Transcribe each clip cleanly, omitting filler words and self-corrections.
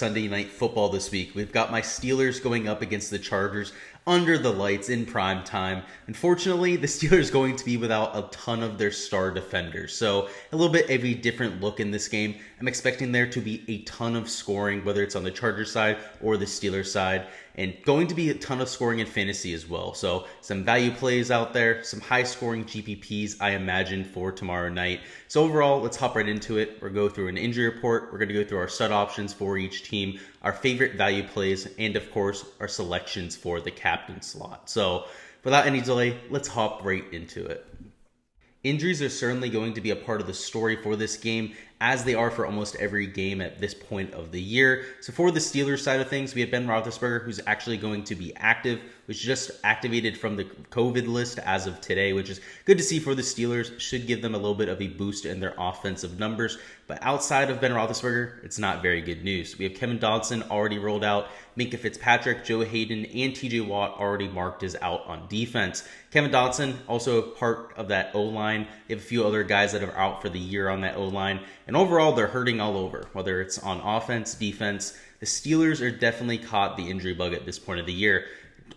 Sunday Night Football this week. We've got my Steelers going up against the Chargers under the lights in prime time. Unfortunately, the Steelers going to be without a ton of their star defenders. So a little bit of a different look in this game. I'm expecting there to be a ton of scoring, whether it's on the Chargers side or the Steelers side. And going to be a ton of scoring in fantasy as well. So some value plays out there, some high scoring GPPs I imagine for tomorrow night. So overall, let's hop right into it. We're going to go through an injury report. We're going to go through our stud options for each team, our favorite value plays, and of course, our selections for the captain slot. So without any delay, let's hop right into it. Injuries are certainly going to be a part of the story for this game, as they are for almost every game at this point of the year. So for the Steelers side of things, we have Ben Roethlisberger, who's actually going to be active, which just activated from the COVID list as of today, which is good to see for the Steelers. Should give them a little bit of a boost in their offensive numbers. But outside of Ben Roethlisberger, it's not very good news. We have Kevin Dodson already rolled out, Minkah Fitzpatrick, Joe Hayden, and TJ Watt already marked as out on defense. Kevin Dodson, also part of that O-line. They have a few other guys that are out for the year on that O-line. And overall, they're hurting all over, whether it's on offense, defense. The Steelers are definitely caught the injury bug at this point of the year.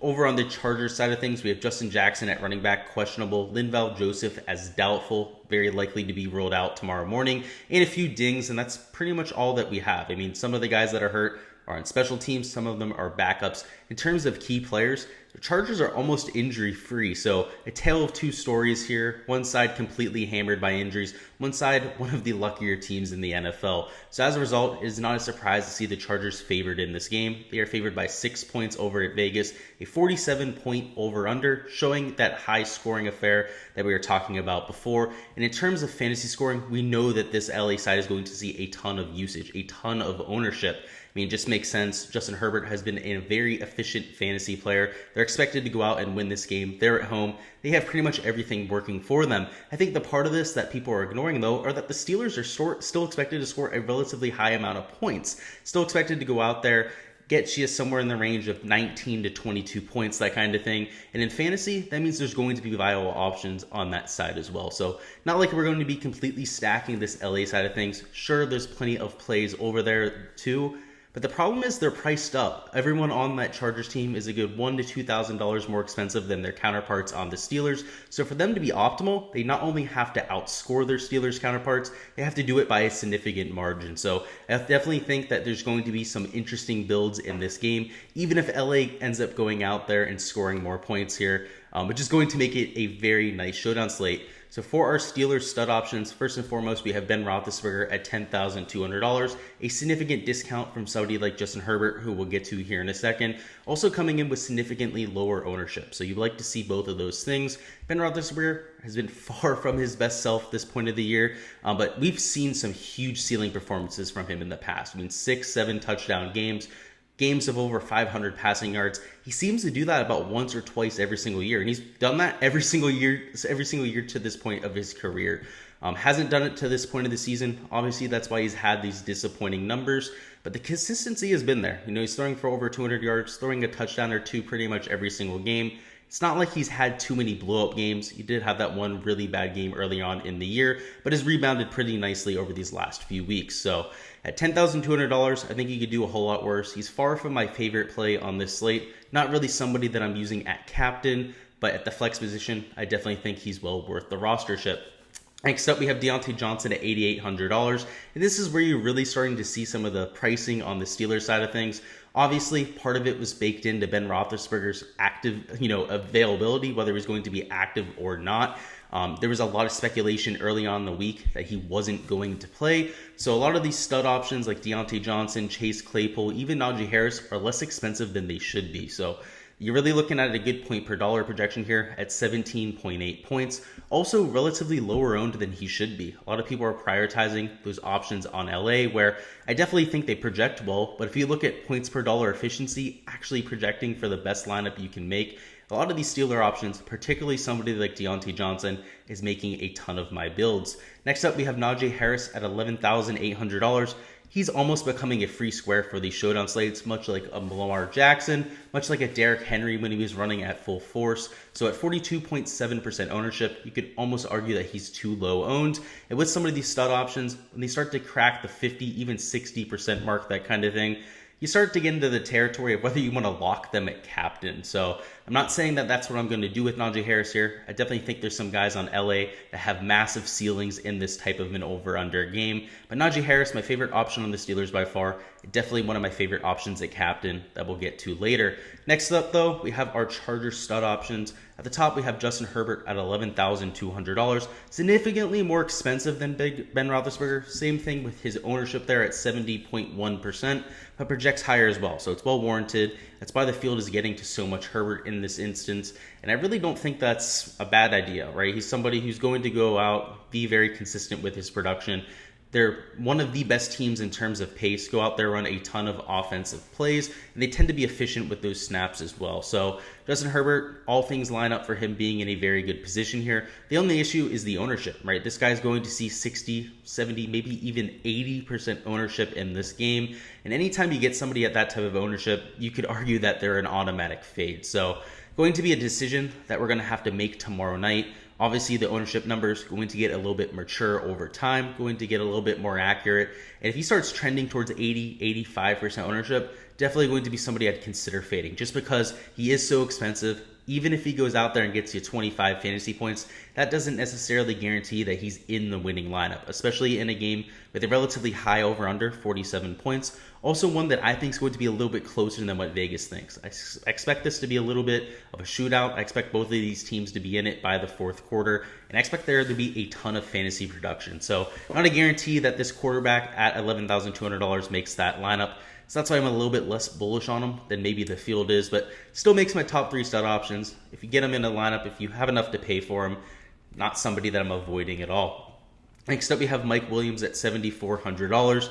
Over on the Chargers side of things, we have Justin Jackson at running back, questionable. Linval Joseph as doubtful, very likely to be ruled out tomorrow morning. And a few dings, and that's pretty much all that we have. I mean, some of the guys that are hurt are on special teams. Some of them are backups. In terms of key players, the Chargers are almost injury-free. So a tale of two stories here. One side completely hammered by injuries. One side, one of the luckier teams in the NFL. So as a result, it is not a surprise to see the Chargers favored in this game. They are favored by 6 points over at Vegas. A 47-point over-under, showing that high-scoring affair that we were talking about before. And in terms of fantasy scoring, we know that this LA side is going to see a ton of usage, a ton of ownership. I mean, it just makes sense. Justin Herbert has been a very efficient fantasy player. They're expected to go out and win this game. They're at home. They have pretty much everything working for them. I think the part of this that people are ignoring, though, are that the Steelers are still expected to score a relatively high amount of points. Still expected to go out there, get you somewhere in the range of 19 to 22 points, that kind of thing. And in fantasy, that means there's going to be viable options on that side as well. So not like we're going to be completely stacking this LA side of things. Sure, there's plenty of plays over there too. But the problem is they're priced up. Everyone on that Chargers team is a good $1,000 to $2,000 more expensive than their counterparts on the Steelers. So for them to be optimal, they not only have to outscore their Steelers counterparts, they have to do it by a significant margin. So I definitely think that there's going to be some interesting builds in this game, even if LA ends up going out there and scoring more points here, which is going to make it a very nice showdown slate. So for our Steelers stud options, first and foremost, we have Ben Roethlisberger at $10,200, a significant discount from somebody like Justin Herbert, who we'll get to here in a second. Also coming in with significantly lower ownership. So you'd like to see both of those things. Ben Roethlisberger has been far from his best self this point of the year, but we've seen some huge ceiling performances from him in the past. I mean, 6-7 touchdown games of over 500 passing yards. He seems to do that about once or twice every single year, and he's done that every single year to this point of his career. Hasn't done it to this point of the season. Obviously, that's why he's had these disappointing numbers, but the consistency has been there. You know, he's throwing for over 200 yards, throwing a touchdown or two pretty much every single game. It's not like he's had too many blow-up games. He did have that one really bad game early on in the year, but has rebounded pretty nicely over these last few weeks. So at $10,200, I think he could do a whole lot worse. He's far from my favorite play on this slate. Not really somebody that I'm using at captain, but at the flex position, I definitely think he's well worth the rostership. Next up, we have Deontay Johnson at $8,800. And this is where you're really starting to see some of the pricing on the Steelers side of things. Obviously, part of it was baked into Ben Roethlisberger's active, availability, whether he was going to be active or not. There was a lot of speculation early on in the week that he wasn't going to play. So a lot of these stud options like Deontay Johnson, Chase Claypool, even Najee Harris are less expensive than they should be. So you're really looking at a good point per dollar projection here at 17.8 points. Also relatively lower owned than he should be. A lot of people are prioritizing those options on LA, where I definitely think they project well. But if you look at points per dollar efficiency, actually projecting for the best lineup you can make, a lot of these Steeler options, particularly somebody like Deontay Johnson, is making a ton of my builds. Next up, we have Najee Harris at $11,800. He's almost becoming a free square for these showdown slates, much like a Lamar Jackson, much like a Derrick Henry when he was running at full force. So at 42.7% ownership, you could almost argue that he's too low owned. And with some of these stud options, when they start to crack the 50, even 60% mark, that kind of thing, you start to get into the territory of whether you want to lock them at captain. So I'm not saying that that's what I'm going to do with Najee Harris here. I definitely think there's some guys on LA that have massive ceilings in this type of an over-under game. But Najee Harris, my favorite option on the Steelers by far. Definitely one of my favorite options at captain that we'll get to later. Next up, though, we have our Chargers stud options. At the top, we have Justin Herbert at $11,200. Significantly more expensive than Big Ben Roethlisberger. Same thing with his ownership there at 70.1%, but projects higher as well. So it's well warranted. That's why the field is getting to so much Herbert in this instance. And I really don't think that's a bad idea, right? He's somebody who's going to go out, be very consistent with his production. They're one of the best teams in terms of pace, go out there, run a ton of offensive plays, and they tend to be efficient with those snaps as well. So Justin Herbert, all things line up for him being in a very good position here. The only issue is the ownership, right? This guy's going to see 60, 70, maybe even 80% ownership in this game. And anytime you get somebody at that type of ownership, you could argue that they're an automatic fade. So going to be a decision that we're going to have to make tomorrow night. Obviously, the ownership numbers going to get a little bit mature over time, going to get a little bit more accurate. And if he starts trending towards 80, 85% ownership, definitely going to be somebody I'd consider fading just because he is so expensive. Even if he goes out there and gets you 25 fantasy points, that doesn't necessarily guarantee that he's in the winning lineup, especially in a game with a relatively high over-under, 47 points. Also one that I think is going to be a little bit closer than what Vegas thinks. I expect this to be a little bit of a shootout. I expect both of these teams to be in it by the fourth quarter, and I expect there to be a ton of fantasy production. So not a guarantee that this quarterback at $11,200 makes that lineup. So that's why I'm a little bit less bullish on him than maybe the field is, but still makes my top three stud options. If you get him in a lineup, if you have enough to pay for him, not somebody that I'm avoiding at all. Next up, we have Mike Williams at $7,400.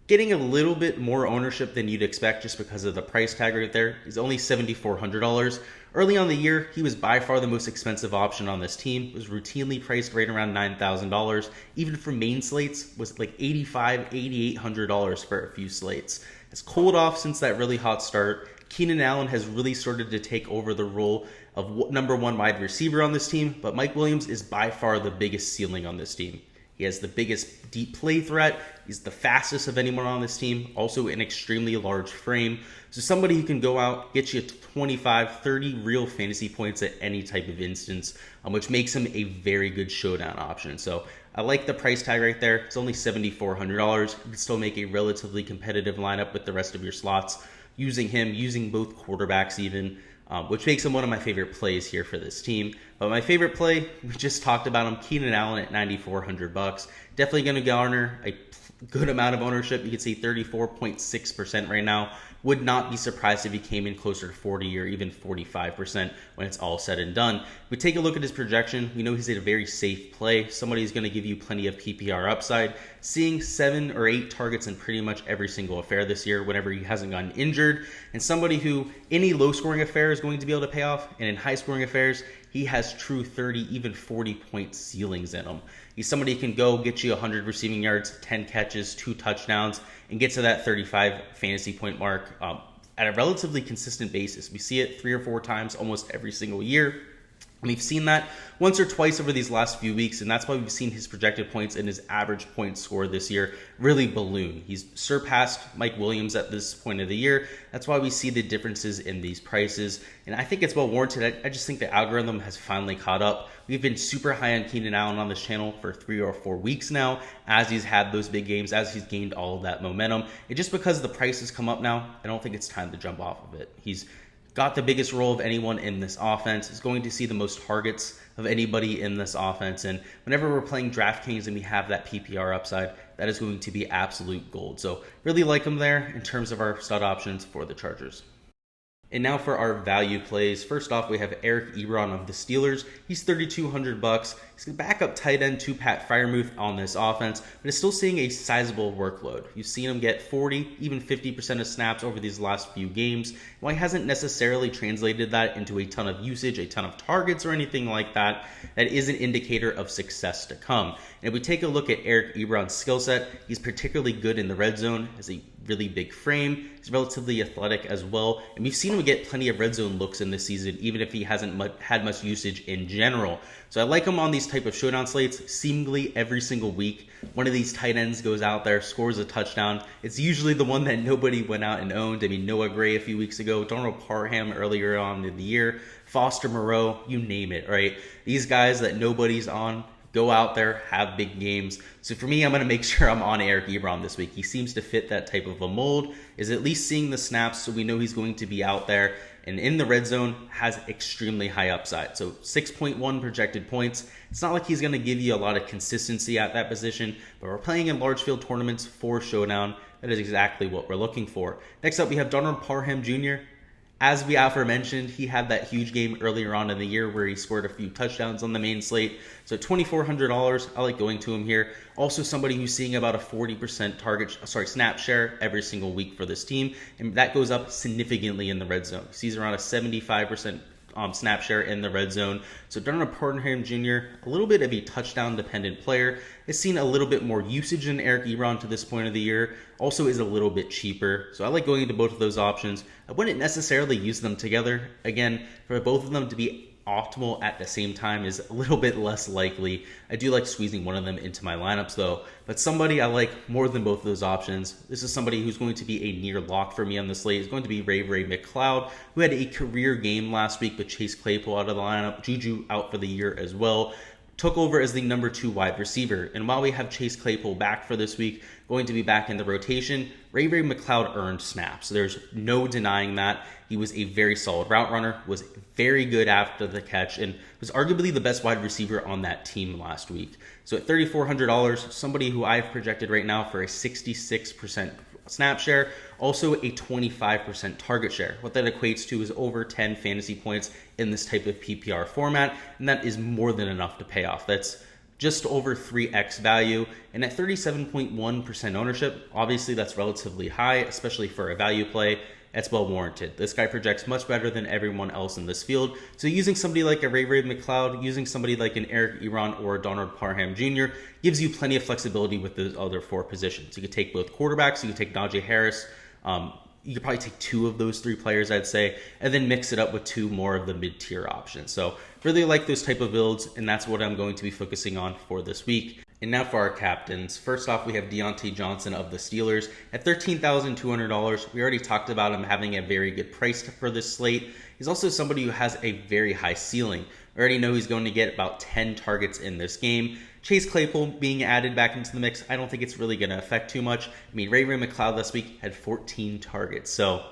Getting a little bit more ownership than you'd expect just because of the price tag right there. He's only $7,400. Early on the year, he was by far the most expensive option on this team. It was routinely priced right around $9,000. Even for main slates, was like $8,500, $8,800 for a few slates. It's cooled off since that really hot start. Keenan Allen has really started to take over the role of number one wide receiver on this team, but Mike Williams is by far the biggest ceiling on this team. He has the biggest deep play threat. He's the fastest of anyone on this team. Also an extremely large frame. So somebody who can go out, get you 25, 30 real fantasy points at any type of instance, which makes him a very good showdown option. So I like the price tag right there. It's only $7,400. You can still make a relatively competitive lineup with the rest of your slots. Using him, using both quarterbacks even, which makes him one of my favorite plays here for this team. But my favorite play, we just talked about him, Keenan Allen at $9,400. Definitely going to garner a good amount of ownership. You can see 34.6% right now. Would not be surprised if he came in closer to 40 or even 45% when it's all said and done. If we take a look at his projection, we know he's a very safe play. Somebody who's going to give you plenty of PPR upside. Seeing 7 or 8 targets in pretty much every single affair this year whenever he hasn't gotten injured. And somebody who any low-scoring affair is going to be able to pay off. And in high-scoring affairs, he has true 30, even 40-point ceilings in him. He's somebody who can go get you 100 receiving yards, 10 catches, 2 touchdowns, and get to that 35 fantasy point mark at a relatively consistent basis. We see it 3 or 4 times almost every single year. We've seen that once or twice over these last few weeks, and that's why we've seen his projected points and his average point score this year really balloon. He's surpassed Mike Williams at this point of the year. That's why we see the differences in these prices, and I think it's well warranted. I just think the algorithm has finally caught up. We've been super high on Keenan Allen on this channel for 3 or 4 weeks now, as he's had those big games, as he's gained all of that momentum. And just because the price has come up now, I don't think it's time to jump off of it. He's got the biggest role of anyone in this offense, is going to see the most targets of anybody in this offense. And whenever we're playing Draftkings and we have that PPR upside, that is going to be absolute gold. So really like him there in terms of our stud options for the Chargers. And now for our value plays. First off, we have Eric Ebron of the Steelers. He's $3,200. He's a backup tight end to Pat Freiermuth on this offense, but is still seeing a sizable workload. You've seen him get 40, even 50% of snaps over these last few games. While he hasn't necessarily translated that into a ton of usage, a ton of targets, or anything like that, that is an indicator of success to come. And if we take a look at Eric Ebron's skill set, he's particularly good in the red zone, has a really big frame, he's relatively athletic as well, and we've seen him get plenty of red zone looks in this season, even if he hasn't had much usage in general. So I like him on these type of showdown slates, seemingly every single week. One of these tight ends goes out there, scores a touchdown. It's usually the one that nobody went out and owned. I mean, Noah Gray a few weeks ago, Donald Parham earlier on in the year, Foster Moreau, you name it, right? These guys that nobody's on, go out there, have big games. So for me, I'm going to make sure I'm on Eric Ebron this week. He seems to fit that type of a mold, is at least seeing the snaps, so we know he's going to be out there. And in the red zone, has extremely high upside. So 6.1 projected points. It's not like he's going to give you a lot of consistency at that position, but we're playing in large field tournaments for Showdown. That is exactly what we're looking for. Next up, we have Donald Parham Jr. As we aforementioned, he had that huge game earlier on in the year where he scored a few touchdowns on the main slate. So $2,400, I like going to him here. Also somebody who's seeing about a 40% snap share every single week for this team. And that goes up significantly in the red zone. He sees around a 75% snap share in the red zone. So Donald Parham Jr., a little bit of a touchdown dependent player, has seen a little bit more usage than Eric Ebron to this point of the year, also is a little bit cheaper. So I like going into both of those options. I wouldn't necessarily use them together. Again, for both of them to be optimal at the same time is a little bit less likely. I do like squeezing one of them into my lineups though, but somebody I like more than both of those options. This is somebody who's going to be a near lock for me on the slate. Is going to be Ray McCloud, who had a career game last week, but Chase Claypool out of the lineup, Juju out for the year as well. Took over as the number 2 wide receiver. And while we have Chase Claypool back for this week, going to be back in the rotation, Ray McCloud earned snaps. There's no denying that. He was a very solid route runner, was very good after the catch, and was arguably the best wide receiver on that team last week. So at $3,400, somebody who I've projected right now for a 66% snap share, also a 25% target share. What that equates to is over 10 fantasy points in this type of PPR format, and that is more than enough to pay off. That's just over 3x value, and at 37.1% ownership, obviously that's relatively high, especially for a value play. That's well warranted. This guy projects much better than everyone else in this field. So using somebody like a Ray McCloud, using somebody like an Eric Ebron or a Donald Parham Jr. gives you plenty of flexibility with those other 4 positions. You could take both quarterbacks. You could take Najee Harris. You could probably take 2 of those 3 players, I'd say, and then mix it up with 2 more of the mid-tier options. So really like those type of builds, and that's what I'm going to be focusing on for this week. And now for our captains. First off, we have Deontay Johnson of the Steelers at $13,200. We already talked about him having a very good price for this slate. He's also somebody who has a very high ceiling. We already know he's going to get about 10 targets in this game. Chase Claypool being added back into the mix, I don't think it's really going to affect too much. I mean, Ray McCloud last week had 14 targets. So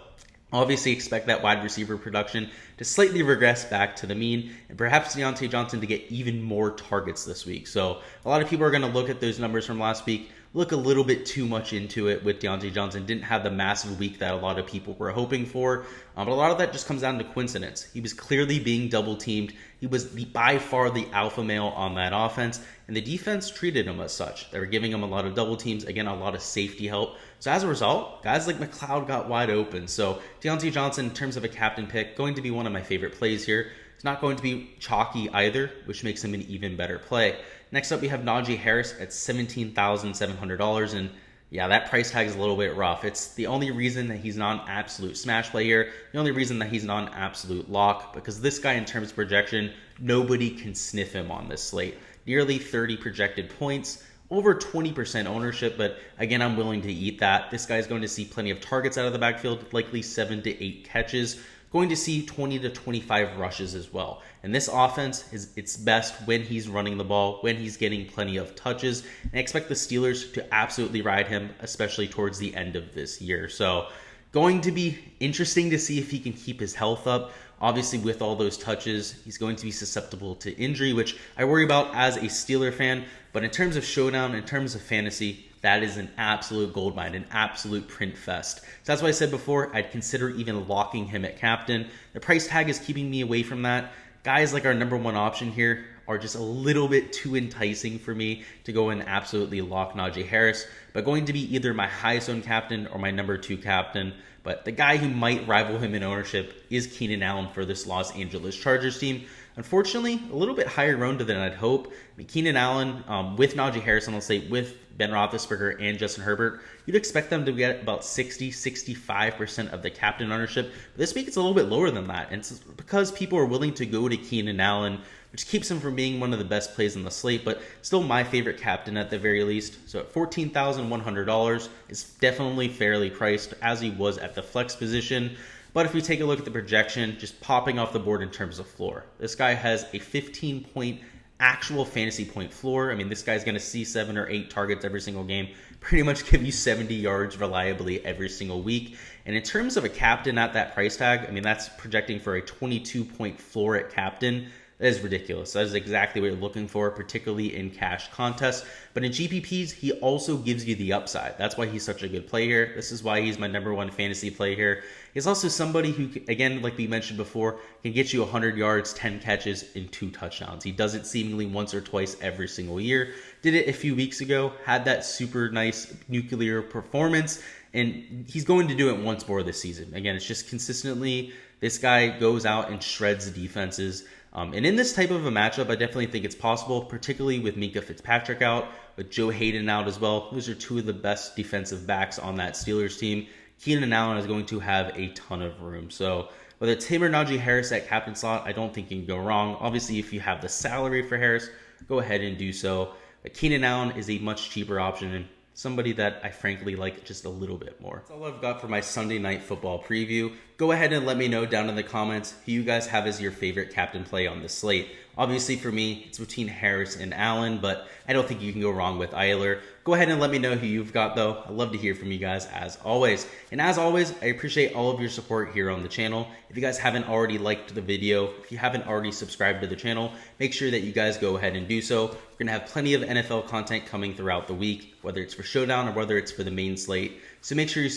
obviously expect that wide receiver production to slightly regress back to the mean, and perhaps Deontay Johnson to get even more targets this week. So a lot of people are going to look at those numbers from last week, look a little bit too much into it with Deontay Johnson. Didn't have the massive week that a lot of people were hoping for, but a lot of that just comes down to coincidence. He was clearly being double teamed. He was by far the alpha male on that offense, and the defense treated him as such. They were giving him a lot of double teams, again, a lot of safety help. So as a result, guys like McCloud got wide open. So Deontay Johnson, in terms of a captain pick, going to be one of my favorite plays here. It's not going to be chalky either, which makes him an even better play. Next up, we have Najee Harris at $17,700, and yeah, that price tag is a little bit rough. It's the only reason that he's not an absolute smash play here, the only reason that he's not an absolute lock, because this guy, in terms of projection, nobody can sniff him on this slate. Nearly 30 projected points, over 20% ownership, but again, I'm willing to eat that. This guy's going to see plenty of targets out of the backfield, likely 7 to 8 catches, going to see 20 to 25 rushes as well. And this offense is its best when he's running the ball, when he's getting plenty of touches. And I expect the Steelers to absolutely ride him, especially towards the end of this year. So going to be interesting to see if he can keep his health up. Obviously, with all those touches, he's going to be susceptible to injury, which I worry about as a Steeler fan. But in terms of Showdown, in terms of fantasy, that is an absolute goldmine, an absolute print fest. So that's why I said before, I'd consider even locking him at captain. The price tag is keeping me away from that. Guys like our number one option here are just a little bit too enticing for me to go and absolutely lock Najee Harris, but going to be either my highest owned captain or my number 2 captain. But the guy who might rival him in ownership is Keenan Allen for this Los Angeles Chargers team. Unfortunately, a little bit higher owned than I'd hope. I mean, Keenan Allen, with Najee Harris on the slate, with Ben Roethlisberger and Justin Herbert, you'd expect them to get about 60-65% of the captain ownership. But this week it's a little bit lower than that. And it's because people are willing to go to Keenan Allen, which keeps him from being one of the best plays on the slate, but still my favorite captain at the very least. So at $14,100, it's definitely fairly priced, as he was at the flex position. But if we take a look at the projection, just popping off the board in terms of floor, this guy has a 15-point actual fantasy point floor. I mean, this guy's going to see 7 or 8 targets every single game, pretty much give you 70 yards reliably every single week. And in terms of a captain at that price tag, I mean, that's projecting for a 22-point floor at captain. That is ridiculous. That is exactly what you're looking for, particularly in cash contests. But in GPPs, he also gives you the upside. That's why he's such a good play here. This is why he's my number 1 fantasy play here. He's also somebody who, again, like we mentioned before, can get you 100 yards, 10 catches, and 2 touchdowns. He does it seemingly once or twice every single year. Did it a few weeks ago, had that super nice nuclear performance, and he's going to do it once more this season. Again, it's just consistently, this guy goes out and shreds the defenses. And in this type of a matchup, I definitely think it's possible, particularly with Minkah Fitzpatrick out, with Joe Hayden out as well. Those are 2 of the best defensive backs on that Steelers team. Keenan Allen is going to have a ton of room. So whether it's him or Najee Harris at captain slot, I don't think you can go wrong. Obviously, if you have the salary for Harris, go ahead and do so. But Keenan Allen is a much cheaper option and somebody that I frankly like just a little bit more. That's all I've got for my Sunday Night Football preview. Go ahead and let me know down in the comments who you guys have as your favorite captain play on the slate. Obviously for me, it's between Harris and Allen, but I don't think you can go wrong with either. Go ahead and let me know who you've got though. I'd love to hear from you guys as always. And as always, I appreciate all of your support here on the channel. If you guys haven't already liked the video, if you haven't already subscribed to the channel, make sure that you guys go ahead and do so. We're going to have plenty of NFL content coming throughout the week, whether it's for Showdown or whether it's for the main slate. So make sure you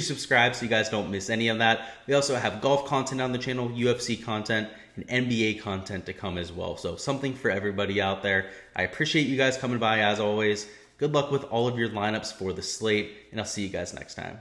subscribe so you guys don't miss any of that. We also have golf content on the channel, UFC content, and NBA content to come as well. So something for everybody out there. I appreciate you guys coming by as always. Good luck with all of your lineups for the slate, and I'll see you guys next time.